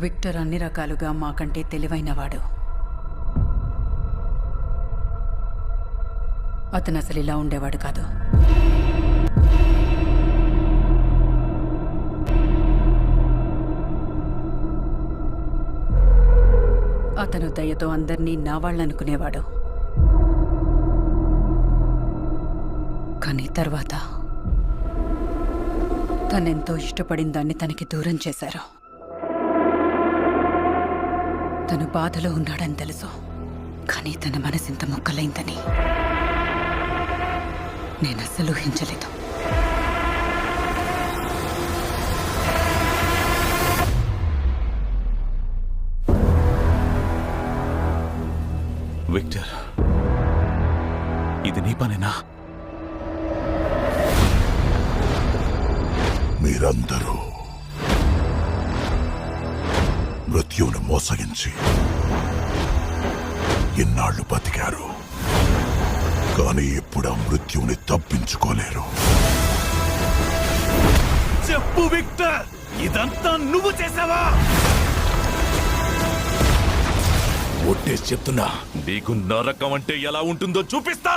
Victor అన్ని రకాలుగా మాకంటే తెలివైనవాడు. అతను అసలు ఇలా ఉండేవాడు కాదు. అతను దయతో అందర్నీ నా వాళ్ళనుకునేవాడు. కానీ తర్వాత తనెంతో ఇష్టపడిన దాన్ని తనకి దూరం చేశారు. తను బాధలో ఉన్నాడని తెలుసు, కానీ తన మనసింత ముక్కలైందని నేనస్సలు ఊహించలేదు. విక్టర్, ఇది నీ పనేనా? మీరందరూ మృత్యువును మోసగించి ఇన్నాళ్లు బతికారు, కానీ ఇప్పుడు ఆ మృత్యువుని తప్పించుకోలేరు. చెప్పు విక్టర్, ఇదంతా నువ్వు చేసావా? ఒట్టేసి చెప్తున్నా, నీకు నరకం అంటే ఎలా ఉంటుందో చూపిస్తా.